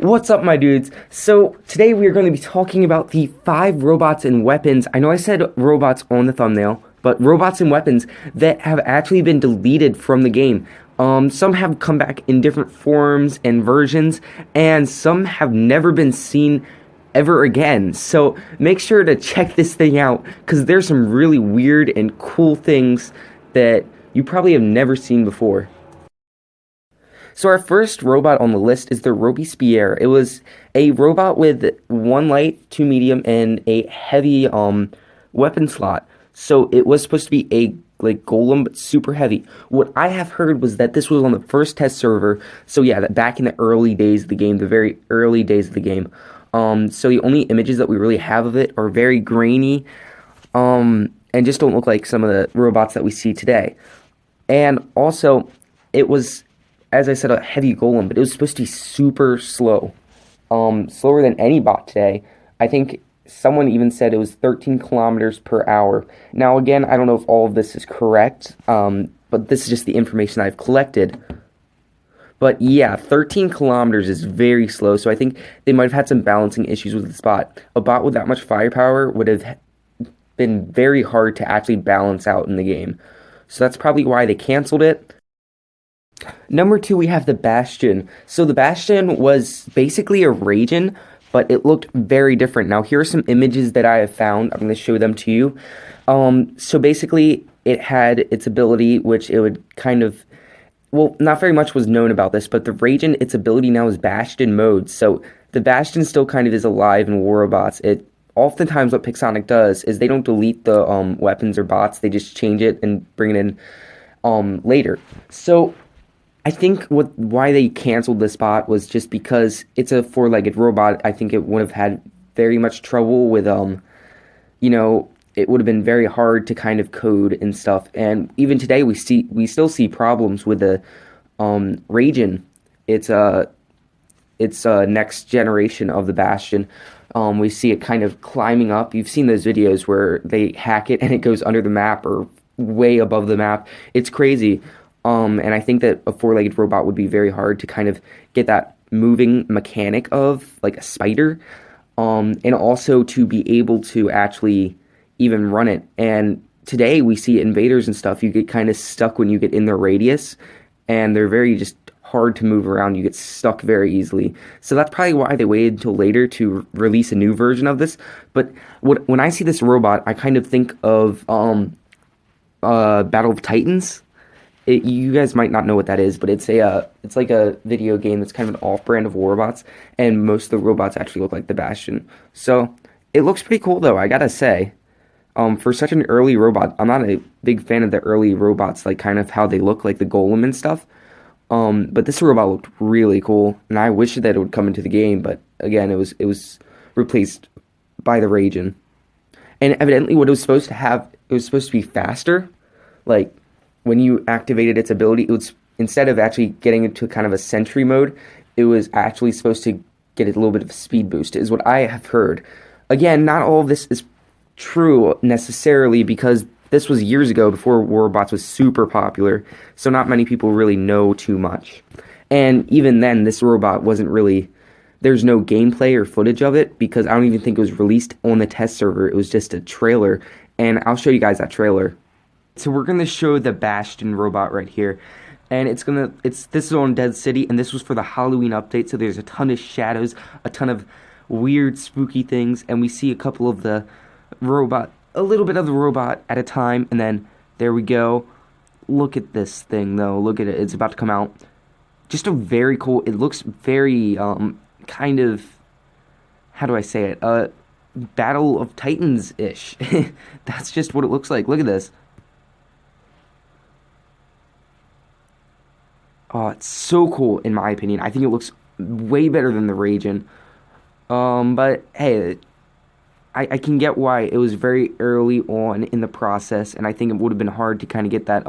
What's up, my dudes? So, today we are going to be talking about the 5 robots and weapons. I know I said robots on the thumbnail, but robots and weapons that have actually been deleted from the game. Some have come back in different forms and versions, and some have never been seen ever again. So, make sure to check this thing out, because there's some really weird and cool things that you probably have never seen before. So our first robot on the list is the Robespierre. It was a robot with 1 light, 2 medium, and a heavy weapon slot. So it was supposed to be a golem, but super heavy. What I have heard was that this was on the first test server. So yeah, that back in the early days of the game, the very early days of the game. So the only images that we really have of it are very grainy, and just don't look like some of the robots that we see today. And also, it was, as I said, a heavy golem, but it was supposed to be super slow. Slower than any bot today. I think someone even said it was 13 kilometers per hour. Now, again, I don't know if all of this is correct, but this is just the information I've collected. But yeah, 13 kilometers is very slow, so I think they might have had some balancing issues with this bot. A bot with that much firepower would have been very hard to actually balance out in the game. So that's probably why they canceled it. Number 2, we have the Bastion. So the Bastion was basically a Ragin, but it looked very different. Now, here are some images that I have found. I'm going to show them to you. So basically, it had its ability, which it would kind of, well, not very much was known about this, but the Ragin, its ability now is Bastion mode. So the Bastion still kind of is alive in War Robots. Oftentimes what Pixonic does is they don't delete the weapons or bots. They just change it and bring it in later. So I think why they canceled this bot was just because it's a 4-legged robot. I think it would have had very much trouble with, it would have been very hard to kind of code and stuff. And even today, we still see problems with the Ragin. It's a next generation of the Bastion. We see it kind of climbing up. You've seen those videos where they hack it and it goes under the map or way above the map. It's crazy. And I think that a 4-legged robot would be very hard to kind of get that moving mechanic of, like a spider, and also to be able to actually even run it. And today we see invaders and stuff, you get kind of stuck when you get in their radius, and they're very just hard to move around. You get stuck very easily. So that's probably why they waited until later to release a new version of this. But when I see this robot, I kind of think of Battle of Titans. You guys might not know what that is, but it's like a video game that's kind of an off-brand of War Robots, and most of the robots actually look like the Bastion. So it looks pretty cool, though, I gotta say. For such an early robot, I'm not a big fan of the early robots, like kind of how they look, like the golem and stuff. But this robot looked really cool, and I wish that it would come into the game, but again, it was replaced by the Ragin. And evidently, what it was supposed to have, it was supposed to be faster, like when you activated its ability, it was, instead of actually getting into kind of a sentry mode, it was actually supposed to get a little bit of a speed boost, is what I have heard. Again, not all of this is true necessarily, because this was years ago before War Robots was super popular, so not many people really know too much. And even then, this robot wasn't really, there's no gameplay or footage of it, because I don't even think it was released on the test server. It was just a trailer, and I'll show you guys that trailer. So we're going to show the Bastion robot right here, and this is on Dead City, and this was for the Halloween update, so there's a ton of shadows, a ton of weird, spooky things, and we see a couple of the robot, a little bit of the robot at a time, and then there we go. Look at this thing, though. Look at it. It's about to come out. Just a very cool, it looks very, kind of, how do I say it, Battle of Titans-ish. That's just what it looks like. Look at this. Oh, it's so cool, in my opinion. I think it looks way better than the Ragin. But, hey, I can get why it was very early on in the process, and I think it would have been hard to kind of get that,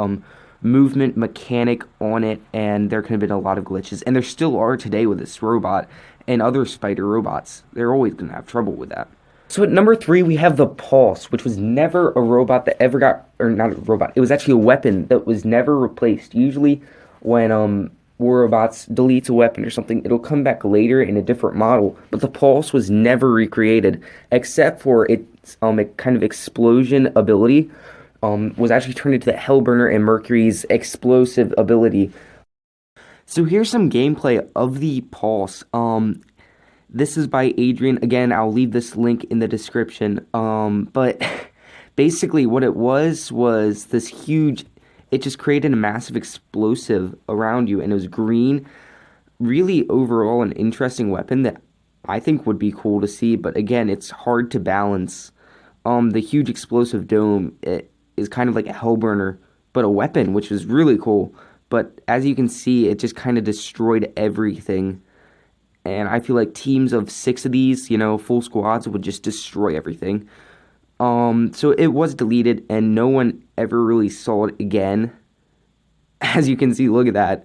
movement mechanic on it, and there could have been a lot of glitches. And there still are today with this robot and other spider robots. They're always going to have trouble with that. So at number 3, we have the Pulse, which was never a robot that ever got, or not a robot, it was actually a weapon that was never replaced. Usually when War Robots deletes a weapon or something, it'll come back later in a different model. But the Pulse was never recreated, except for its kind of explosion ability. Was actually turned into the Hellburner and Mercury's explosive ability. So here's some gameplay of the Pulse. This is by Adrian. Again, I'll leave this link in the description. But basically what it was this huge, it just created a massive explosive around you, and it was green. Really overall an interesting weapon that I think would be cool to see, but again, it's hard to balance. The huge explosive dome, it is kind of like a Hellburner, but a weapon, which was really cool. But as you can see, it just kind of destroyed everything. And I feel like teams of 6 of these, full squads would just destroy everything. So it was deleted, and no one ever really saw it again. As you can see, look at that.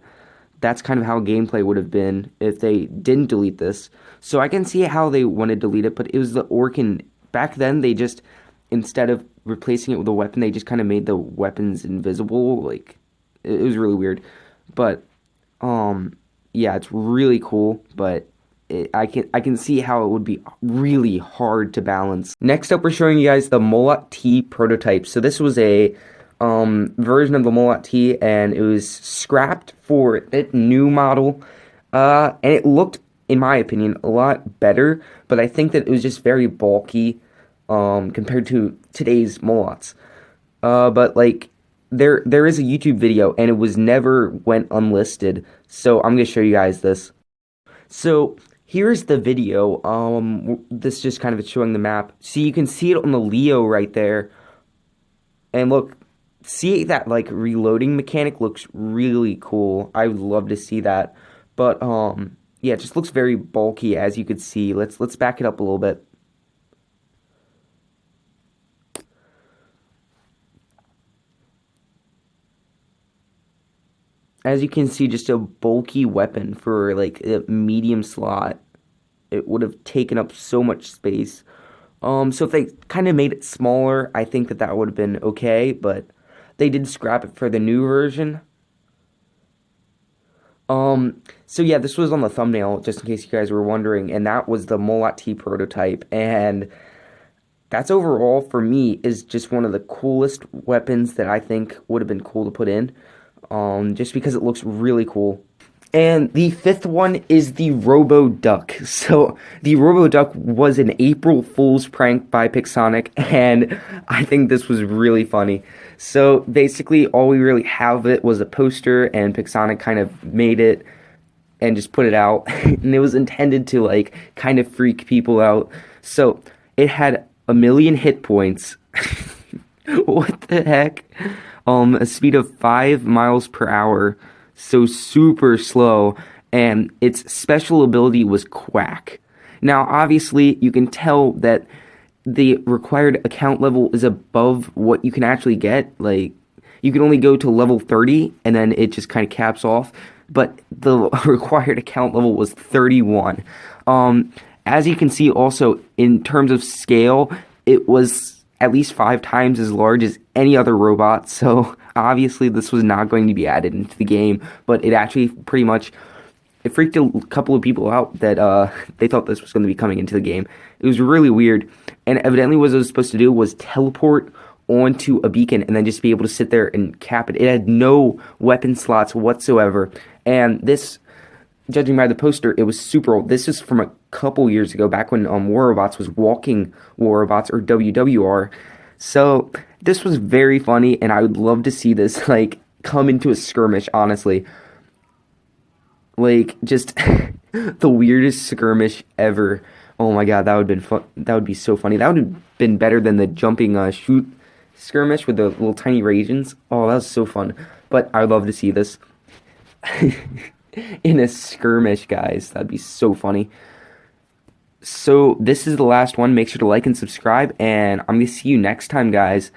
That's kind of how gameplay would have been if they didn't delete this. So I can see how they wanted to delete it, but it was the Orkin. Back then, they just, instead of replacing it with a weapon, they just kind of made the weapons invisible. Like, it was really weird. But, yeah, it's really cool, but I can see how it would be really hard to balance. Next up, we're showing you guys the Malati Prototype. So this was a version of the Malati, and it was scrapped for a new model. And it looked, in my opinion, a lot better, but I think that it was just very bulky compared to today's Molots. But like, there is a YouTube video, and it was never went unlisted. So I'm gonna show you guys this. So here's the video. This just kind of is showing the map. So you can see it on the Leo right there. And look, see that like reloading mechanic looks really cool. I would love to see that. But yeah, it just looks very bulky, as you could see. Let's back it up a little bit. As you can see, just a bulky weapon for like a medium slot. It would have taken up so much space. So if they kind of made it smaller, I think that would have been okay, but they did scrap it for the new version. So yeah, this was on the thumbnail, just in case you guys were wondering, and that was the Malati Prototype, and that's overall, for me, is just one of the coolest weapons that I think would have been cool to put in. Just because it looks really cool. And the 5th one is the RoboDuck. So the RoboDuck was an April Fool's prank by Pixonic, and I think this was really funny. So basically, all we really have it was a poster, and Pixonic kind of made it and just put it out. And it was intended to like kind of freak people out. So it had 1,000,000 hit points. What the heck? A speed of 5 miles per hour, so super slow, and its special ability was Quack. Now, obviously, you can tell that the required account level is above what you can actually get. Like, you can only go to level 30, and then it just kind of caps off, but the required account level was 31. As you can see, also, in terms of scale, it was at least 5 times as large as any other robot, so obviously this was not going to be added into the game, but it actually pretty much, it freaked a couple of people out that they thought this was going to be coming into the game. It was really weird, and evidently what it was supposed to do was teleport onto a beacon and then just be able to sit there and cap it. It had no weapon slots whatsoever, and this, judging by the poster, it was super old. This is from a couple years ago, back when War Robots was Walking War Robots, or WWR. So this was very funny, and I would love to see this like come into a skirmish, honestly. Like, just the weirdest skirmish ever. Oh my god, that would have been fun. That would be so funny. That would have been better than the jumping shoot skirmish with the little tiny raisins. Oh, that was so fun. But I would love to see this in a skirmish, guys. That'd be so funny. So this is the last one. Make sure to like and subscribe, and I'm going to see you next time, guys.